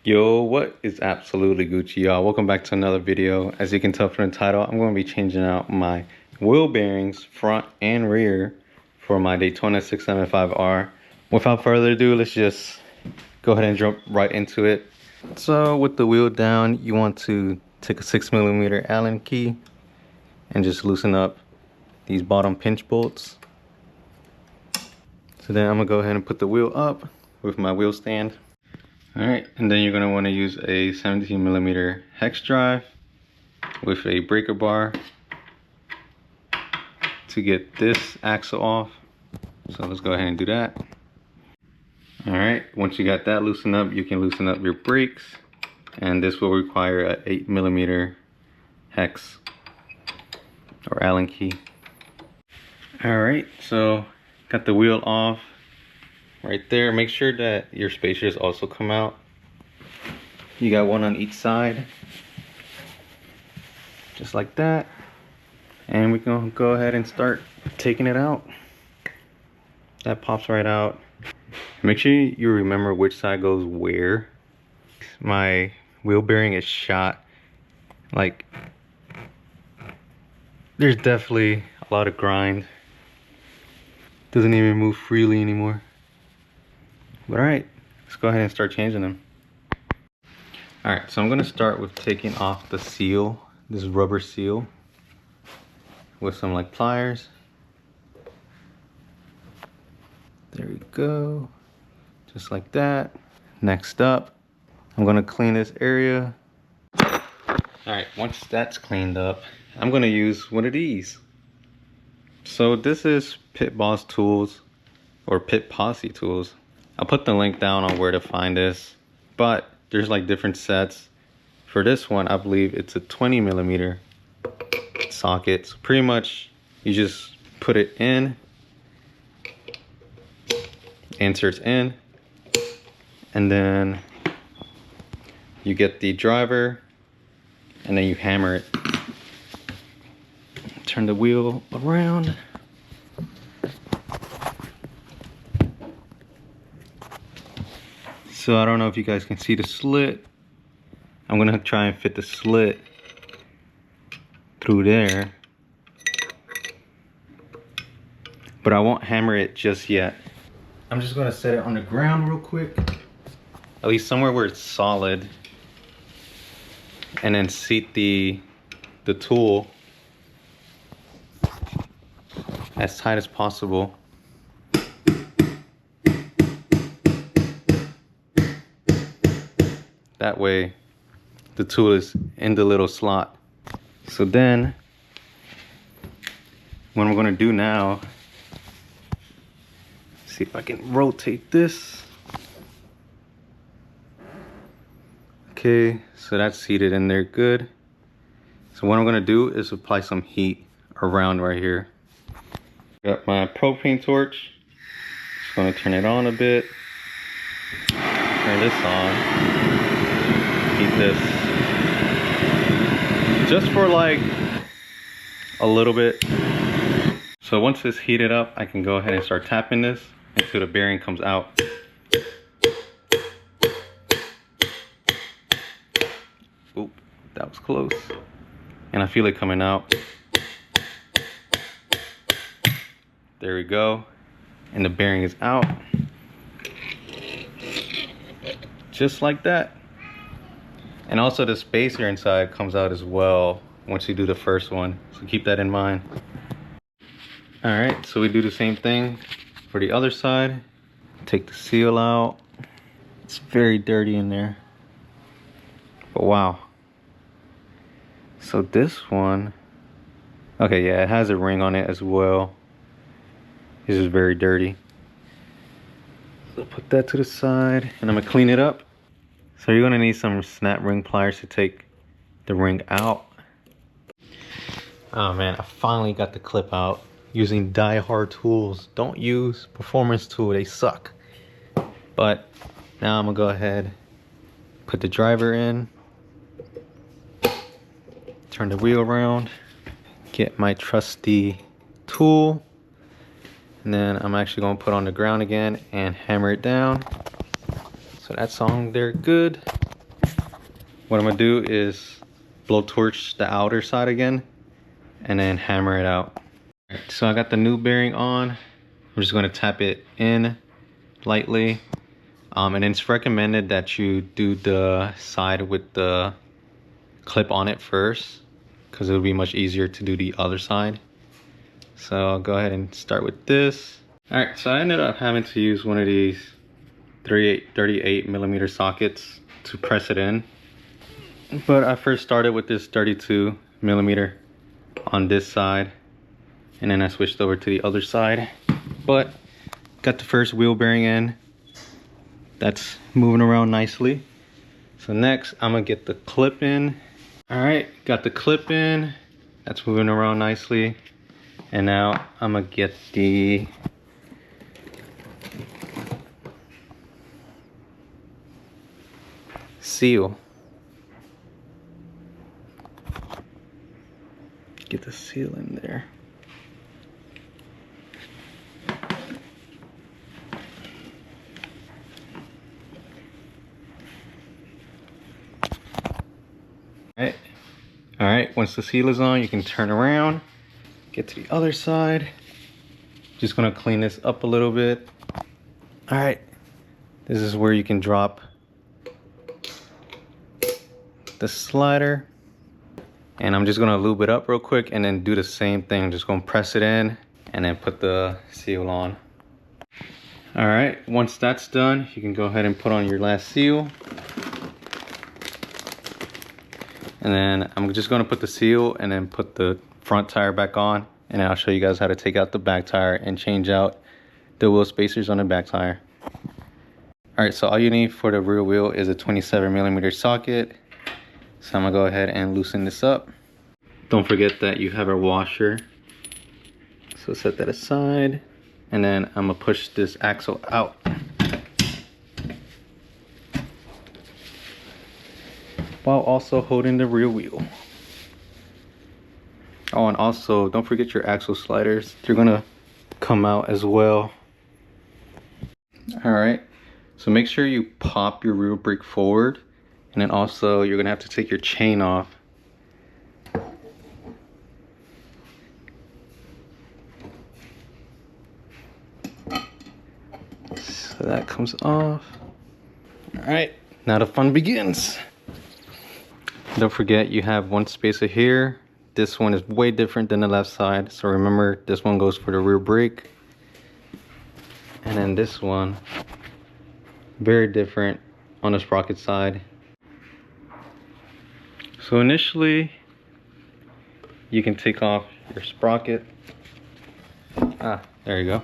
Yo, what is absolutely Gucci, y'all? Welcome back to another video. As you can tell from the title, I'm going to be changing out my wheel bearings front and rear for my Daytona 675R. Without further ado, let's just go ahead and jump right into it. So with the wheel down, you want to take a 6mm Allen key and just loosen up these bottom pinch bolts. So then I'm going to go ahead and put the wheel up with my wheel stand. Alright, and then you're going to want to use a 17mm hex drive with a breaker bar to get this axle off. So let's go ahead and do that. Alright, once you got that loosened up, you can loosen up your brakes, and this will require an 8mm hex or Allen key. Alright, so got the wheel off right there. Make sure that your spacers also come out. You got one on each side, just like that. And we can go ahead and start taking it out. That pops right out. Make sure you remember which side goes where. My wheel bearing is shot. Like, there's definitely a lot of grind. Doesn't even move freely anymore. But alright, let's go ahead and start changing them. Alright, so I'm going to start with taking off the seal, this rubber seal, with some like pliers. There we go, just like that. Next up, I'm going to clean this area. Alright, once that's cleaned up, I'm going to use one of these. So this is Pit Boss Tools, or Pit Posse Tools. I'll put the link down on where to find this, but there's like different sets. For this one, I believe it's a 20mm socket. So pretty much you just put it in, inserts in, and then you get the driver, and then you hammer it. Turn the wheel around. So I don't know if you guys can see the slit. I'm gonna try and fit the slit through there, but I won't hammer it just yet. I'm just gonna set it on the ground real quick, at least somewhere where it's solid, and then seat the tool as tight as possible. That way the tool is in the little slot. So then what I'm gonna do now, see if I can rotate this. Okay, so that's seated in there good. So what I'm gonna do is apply some heat around right here. Got my propane torch. Just gonna turn it on a bit. Turn this on. Heat this just for like a little bit. So once it's heated up, I can go ahead and start tapping this until the bearing comes out. Oop, that was close. And I feel it coming out. There we go. And the bearing is out. Just like that. And also the spacer inside comes out as well once you do the first one. So keep that in mind. Alright, so we do the same thing for the other side. Take the seal out. It's very dirty in there. But wow. So this one, okay, yeah, it has a ring on it as well. This is very dirty. So put that to the side and I'm gonna clean it up. So you're gonna need some snap ring pliers to take the ring out. Oh man, I finally got the clip out using die-hard tools. Don't use performance tool, they suck. But now I'm gonna go ahead, put the driver in, turn the wheel around, get my trusty tool, and then I'm actually gonna put on the ground again and hammer it down. So that's on there good. what I'm gonna do is blow torch the outer side again and then hammer it out. Alright, so I got the new bearing on. I'm just gonna tap it in lightly. And it's recommended that you do the side with the clip on it first, because it'll be much easier to do the other side. So I'll go ahead and start with this. Alright, so I ended up having to use one of these 38mm sockets to press it in. But I first started with this 32mm on this side, and then I switched over to the other side. But got the first wheel bearing in. That's moving around nicely. So next I'm gonna get the clip in. Alright, got the clip in. That's moving around nicely. And now I'm gonna get the seal. Get the seal in there. All right, once the seal is on, you can turn around, get to the other side. Just gonna clean this up a little bit. All right, this is where you can drop the slider. And I'm just gonna lube it up real quick and then do the same thing. I'm just gonna press it in and then put the seal on. All right, once that's done, you can go ahead and put on your last seal. And then I'm just gonna put the seal and then put the front tire back on, and then I'll show you guys how to take out the back tire and change out the wheel spacers on the back tire. All right, so all you need for the rear wheel is a 27mm socket. So I'm gonna go ahead and loosen this up. Don't forget that you have a washer. So set that aside. And then I'm gonna push this axle out. While also holding the rear wheel. Oh, and also don't forget your axle sliders. They're gonna come out as well. All right, so make sure you pop your rear brake forward, and then also you're gonna have to take your chain off. So that comes off. All right, now the fun begins. Don't forget you have one spacer here. This one is way different than the left side. So remember, this one goes for the rear brake. And then this one, very different on the sprocket side. So initially, you can take off your sprocket. There you go.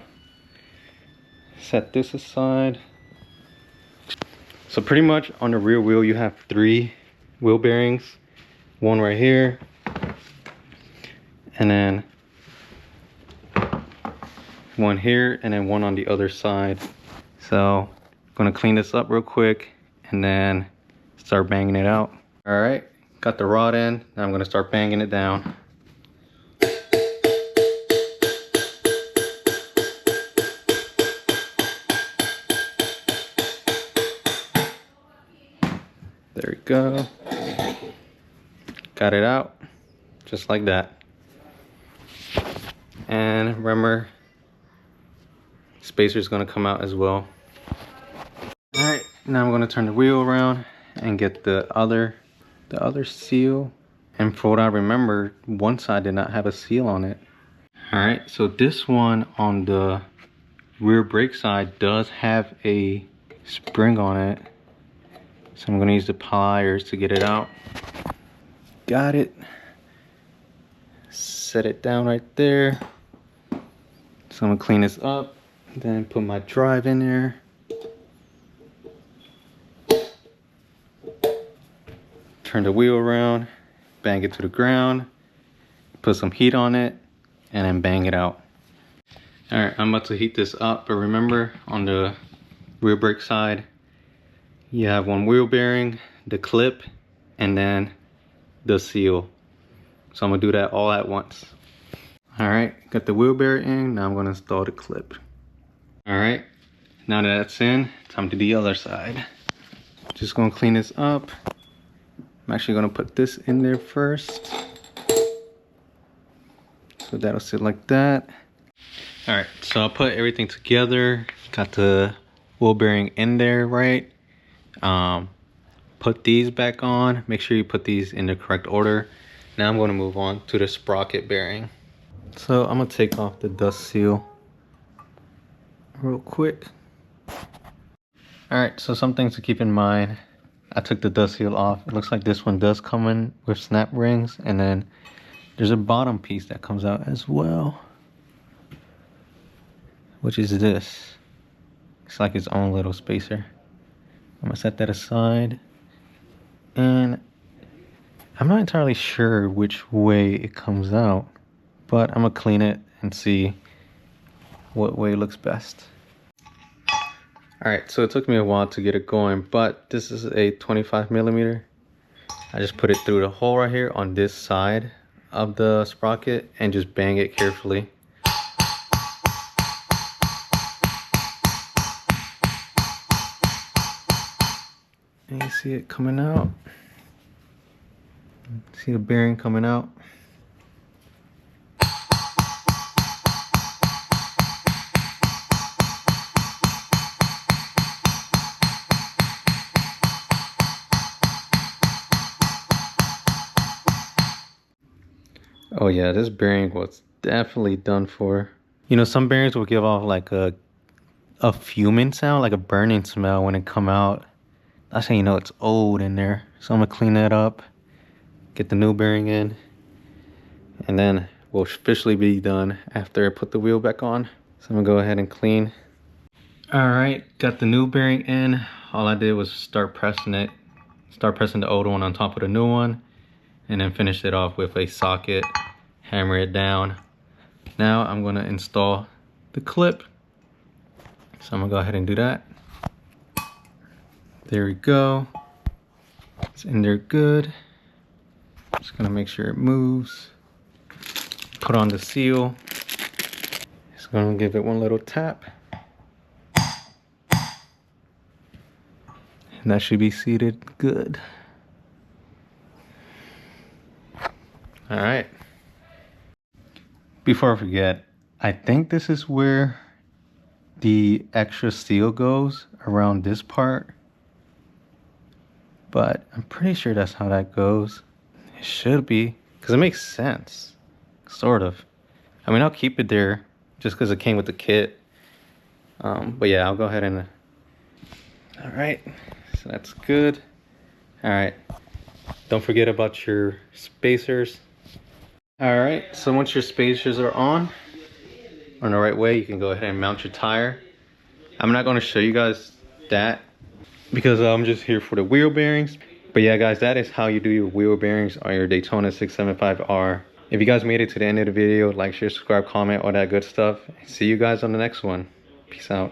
Set this aside. So pretty much on the rear wheel, you have 3 wheel bearings. One right here. And then one here, and then one on the other side. So I'm gonna clean this up real quick and then start banging it out. All right, got the rod in. Now I'm gonna start banging it down. There we go. Got it out, just like that. And remember, spacer's gonna come out as well. All right, now I'm gonna turn the wheel around and get the other seal. And for what I remember, one side did not have a seal on it. All right, so this one on the rear brake side does have a spring on it. So I'm gonna use the pliers to get it out. Got it. Set it down right there. So I'm gonna clean this up, then put my drive in there. Turn the wheel around, bang it to the ground, put some heat on it, and then bang it out. All right, I'm about to heat this up, but remember on the rear brake side, you have one wheel bearing, the clip, and then the seal. So I'm gonna do that all at once. All right, got the wheel bearing in. Now I'm gonna install the clip. All right, now that that's in, time to the other side. Just gonna clean this up. I'm actually gonna put this in there first. So that'll sit like that. All right, so I'll put everything together. Got the wheel bearing in there, right? Put these back on. Make sure you put these in the correct order. Now I'm gonna move on to the sprocket bearing. So I'm gonna take off the dust seal real quick. All right, so some things to keep in mind. I took the dust seal off. It looks like this one does come in with snap rings, and then there's a bottom piece that comes out as well, which is this. It's like its own little spacer. I'm gonna set that aside, and I'm not entirely sure which way it comes out, but I'm gonna clean it and see what way looks best. All right, so it took me a while to get it going, but this is a 25 millimeter. I just put it through the hole right here on this side of the sprocket and just bang it carefully. And you see it coming out. See the bearing coming out. Oh yeah, this bearing was definitely done for. You know, some bearings will give off like a fuming sound, like a burning smell when it come out. That's how you know it's old in there. So I'm gonna clean that up, get the new bearing in, and then we'll officially be done after I put the wheel back on. So I'm gonna go ahead and clean. All right, got the new bearing in. All I did was start pressing the old one on top of the new one, and then finish it off with a socket, hammer it down. Now I'm gonna install the clip. So I'm gonna go ahead and do that. There we go. It's in there good. Just gonna make sure it moves. Put on the seal. Just gonna give it one little tap. And that should be seated good. All right. Before I forget, I think this is where the extra seal goes, around this part. But I'm pretty sure that's how that goes. It should be, because it makes sense, sort of. I mean, I'll keep it there just because it came with the kit. But yeah, I'll go ahead and... All right, so that's good. All right, don't forget about your spacers. All right, so once your spacers are on the right way, you can go ahead and mount your tire. I'm not going to show you guys that because I'm just here for the wheel bearings. But yeah, guys, that is how you do your wheel bearings on your Daytona 675R. If you guys made it to the end of the video, like, share, subscribe, comment, all that good stuff. See you guys on the next one. Peace out.